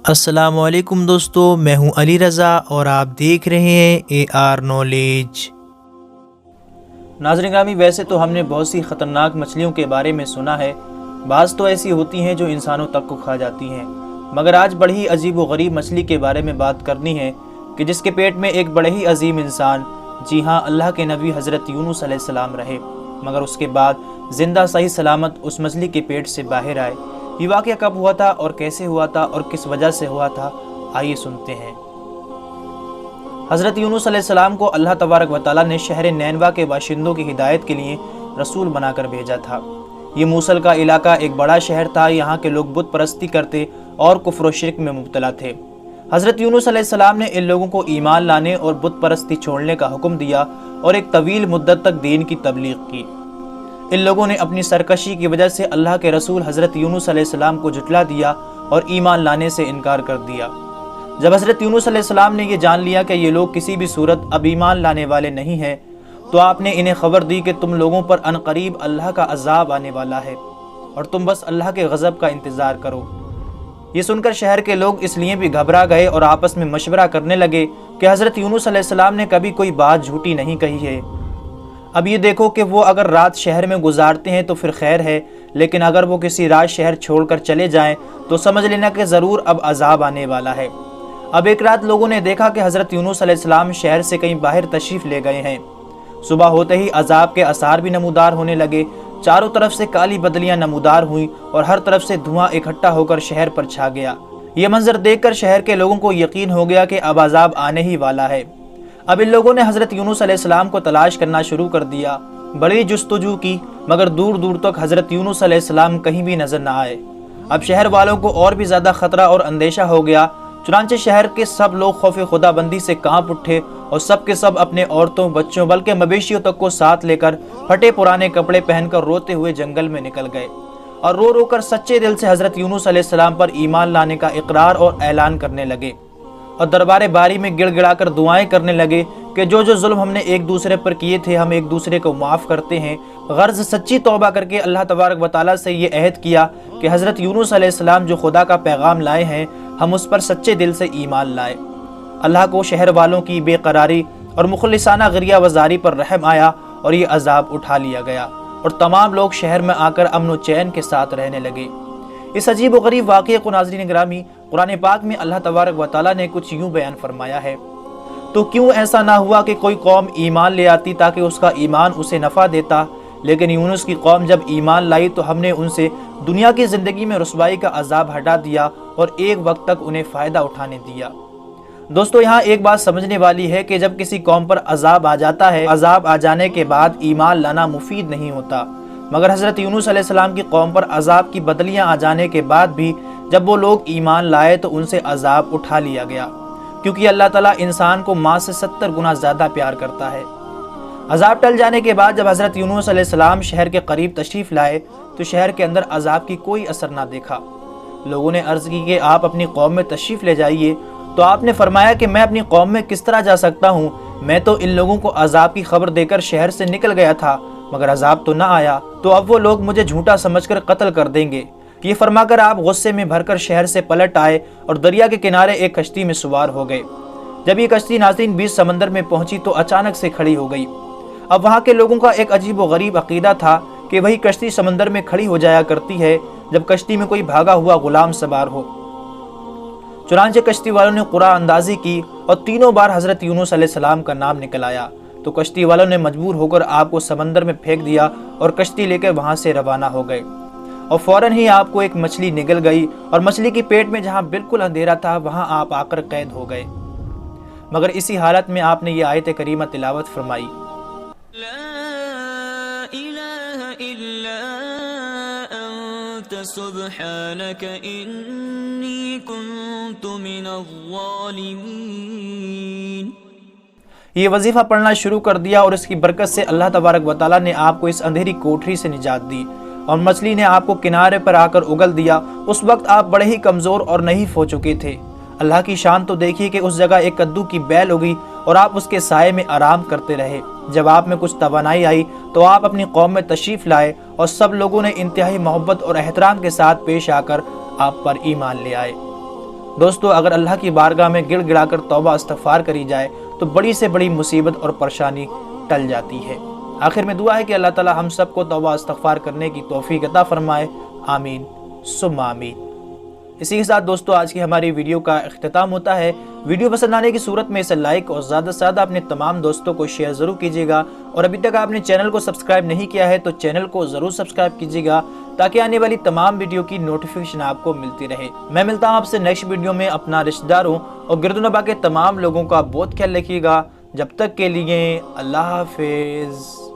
السلام علیکم دوستو، میں ہوں علی رضا اور آپ دیکھ رہے ہیں اے آر نالج۔ ناظرین گرامی، ویسے تو ہم نے بہت سی خطرناک مچھلیوں کے بارے میں سنا ہے۔ بعض تو ایسی ہوتی ہیں جو انسانوں تک کو کھا جاتی ہیں، مگر آج بڑی عجیب و غریب مچھلی کے بارے میں بات کرنی ہے کہ جس کے پیٹ میں ایک بڑے ہی عظیم انسان، جی ہاں، اللہ کے نبی حضرت یونس علیہ السلام رہے، مگر اس کے بعد زندہ صحیح سلامت اس مچھلی کے پیٹ سے باہر آئے۔ یہ واقعہ کب ہوا تھا اور کیسے ہوا تھا اور کس وجہ سے ہوا تھا، آئیے سنتے ہیں۔ حضرت یونس علیہ السلام کو اللہ تبارک و تعالیٰ نے شہر نینوا کے باشندوں کی ہدایت کے لیے رسول بنا کر بھیجا تھا۔ یہ موصل کا علاقہ ایک بڑا شہر تھا، یہاں کے لوگ بت پرستی کرتے اور کفر و شرک میں مبتلا تھے۔ حضرت یونس علیہ السلام نے ان لوگوں کو ایمان لانے اور بت پرستی چھوڑنے کا حکم دیا اور ایک طویل مدت تک دین کی تبلیغ کی۔ ان لوگوں نے اپنی سرکشی کی وجہ سے اللہ کے رسول حضرت یونس علیہ السلام کو جھٹلا دیا اور ایمان لانے سے انکار کر دیا۔ جب حضرت یونس علیہ السلام نے یہ جان لیا کہ یہ لوگ کسی بھی صورت اب ایمان لانے والے نہیں ہیں، تو آپ نے انہیں خبر دی کہ تم لوگوں پر عنقریب اللہ کا عذاب آنے والا ہے اور تم بس اللہ کے غضب کا انتظار کرو۔ یہ سن کر شہر کے لوگ اس لیے بھی گھبرا گئے اور آپس میں مشورہ کرنے لگے کہ حضرت یونس علیہ السلام نے کبھی کوئی بات جھوٹی نہیں کہی ہے۔ اب یہ دیکھو کہ وہ اگر رات شہر میں گزارتے ہیں تو پھر خیر ہے، لیکن اگر وہ کسی رات شہر چھوڑ کر چلے جائیں تو سمجھ لینا کہ ضرور اب عذاب آنے والا ہے۔ اب ایک رات لوگوں نے دیکھا کہ حضرت یونس علیہ السلام شہر سے کہیں باہر تشریف لے گئے ہیں۔ صبح ہوتے ہی عذاب کے آثار بھی نمودار ہونے لگے، چاروں طرف سے کالی بدلیاں نمودار ہوئیں اور ہر طرف سے دھواں اکٹھا ہو کر شہر پر چھا گیا۔ یہ منظر دیکھ کر شہر کے لوگوں کو یقین ہو گیا کہ اب عذاب آنے ہی والا ہے۔ اب ان لوگوں نے حضرت یونس علیہ السلام کو تلاش کرنا شروع کر دیا، بڑی جستجو کی، مگر دور دور تک حضرت یونس علیہ السلام کہیں بھی نظر نہ آئے۔ اب شہر والوں کو اور بھی زیادہ خطرہ اور اندیشہ ہو گیا، چنانچہ شہر کے سب لوگ خوف خدا بندی سے کانپ اٹھے اور سب کے سب اپنے عورتوں، بچوں بلکہ مویشیوں تک کو ساتھ لے کر پھٹے پرانے کپڑے پہن کر روتے ہوئے جنگل میں نکل گئے اور رو رو کر سچے دل سے حضرت یونس علیہ السلام پر ایمان لانے کا اقرار اور اعلان کرنے لگے اور دربار باری میں گڑ گڑا کر دعائیں کرنے لگے کہ جو ظلم ہم نے ایک دوسرے پر کیے تھے ہم ایک دوسرے کو معاف کرتے ہیں۔ غرض سچی توبہ کر کے اللہ تبارک و تعالیٰ سے یہ عہد کیا کہ حضرت یونس علیہ السلام جو خدا کا پیغام لائے ہیں ہم اس پر سچے دل سے ایمان لائے۔ اللہ کو شہر والوں کی بے قراری اور مخلصانہ غریہ وزاری پر رحم آیا اور یہ عذاب اٹھا لیا گیا اور تمام لوگ شہر میں آ کر امن و چین کے ساتھ رہنے لگے۔ اس عجیب و غریب واقعے کو ناظرین گرامی قرآن پاک میں اللہ تبارک و تعالیٰ نے کچھ یوں بیان فرمایا ہے، تو کیوں ایسا نہ ہوا کہ کوئی قوم ایمان لے آتی تاکہ اس کا ایمان اسے نفع دیتا، لیکن یونس کی قوم جب ایمان لائی تو ہم نے ان سے دنیا کی زندگی میں رسوائی کا عذاب ہٹا دیا اور ایک وقت تک انہیں فائدہ اٹھانے دیا۔ دوستو، یہاں ایک بات سمجھنے والی ہے کہ جب کسی قوم پر عذاب آ جاتا ہے، عذاب آ جانے کے بعد ایمان لانا مفید نہیں ہوتا، مگر حضرت یونس علیہ السلام کی قوم پر عذاب کی بدلیاں آ جانے کے بعد بھی جب وہ لوگ ایمان لائے تو ان سے عذاب اٹھا لیا گیا، کیونکہ اللہ تعالیٰ انسان کو ماں سے 70 گنا زیادہ پیار کرتا ہے۔ عذاب ٹل جانے کے بعد جب حضرت یونس علیہ السلام شہر کے قریب تشریف لائے تو شہر کے اندر عذاب کی کوئی اثر نہ دیکھا۔ لوگوں نے عرض کی کہ آپ اپنی قوم میں تشریف لے جائیے، تو آپ نے فرمایا کہ میں اپنی قوم میں کس طرح جا سکتا ہوں، میں تو ان لوگوں کو عذاب کی خبر دے کر شہر سے نکل گیا تھا مگر عذاب تو نہ آیا، تو اب وہ لوگ مجھے جھوٹا سمجھ کر قتل کر دیں گے۔ یہ فرما کر آپ غصے میں بھر کر شہر سے پلٹ آئے اور دریا کے کنارے ایک کشتی میں سوار ہو گئے۔ جب یہ کشتی ناظرین بیچ سمندر میں پہنچی تو اچانک سے کھڑی ہو گئی۔ اب وہاں کے لوگوں کا ایک عجیب و غریب عقیدہ تھا کہ وہی کشتی سمندر میں کھڑی ہو جایا کرتی ہے جب کشتی میں کوئی بھاگا ہوا غلام سوار ہو۔ چنانچہ کشتی والوں نے قرعہ اندازی کی اور تینوں بار حضرت یونس علیہ السلام کا نام نکل آیا، تو کشتی والوں نے مجبور ہو کر آپ کو سمندر میں پھینک دیا اور کشتی لے کر وہاں سے روانہ ہو گئے، اور فوراً ہی آپ کو ایک مچھلی نگل گئی اور مچھلی کی پیٹ میں جہاں بالکل اندھیرا تھا وہاں آپ آ کر قید ہو گئے، مگر اسی حالت میں آپ نے یہ آیت کریمہ تلاوت فرمائی، لا الہ الا انت سبحانک انی کنت من الظالمین۔ یہ وظیفہ پڑھنا شروع کر دیا اور اس کی برکت سے اللہ تبارک و تعالیٰ نے آپ کو اس اندھیری کوٹری سے نجات دی اور مچھلی نے آپ کو کنارے پر آ کر اگل دیا۔ اس وقت آپ بڑے ہی کمزور اور نحیف ہو چکے تھے۔ اللہ کی شان تو دیکھیے کہ اس جگہ ایک کدو کی بیل اگی اور آپ اس کے سائے میں آرام کرتے رہے۔ جب آپ میں کچھ توانائی آئی تو آپ اپنی قوم میں تشریف لائے اور سب لوگوں نے انتہائی محبت اور احترام کے ساتھ پیش آ کر آپ پر ایمان لے آئے۔ دوستو اگر اللہ کی بارگاہ میں گڑ گڑا کر توبہ استغفار کری جائے تو بڑی سے بڑی مصیبت اور پریشانی ٹل جاتی ہے۔ آخر میں دعا ہے کہ اللہ تعالی ہم سب کو توبہ استغفار کرنے کی توفیق عطا فرمائے، آمین ثم آمین۔ اسی کے ساتھ دوستو آج کی ہماری ویڈیو کا اختتام ہوتا ہے۔ ویڈیو پسند آنے کی صورت میں اسے لائک اور زیادہ سے زیادہ اپنے تمام دوستوں کو شیئر ضرور کیجیے گا، اور ابھی تک آپ نے چینل کو سبسکرائب نہیں کیا ہے تو چینل کو ضرور سبسکرائب کیجیے گا تاکہ آنے والی تمام ویڈیو کی نوٹیفیکیشن آپ کو ملتی رہے۔ میں ملتا ہوں آپ سے نیکسٹ ویڈیو میں۔ اپنا رشتہ داروں اور گرد و نواح کے تمام لوگوں کا بہت خیال رکھیے گا۔ جب تک کے لیے اللہ حافظ۔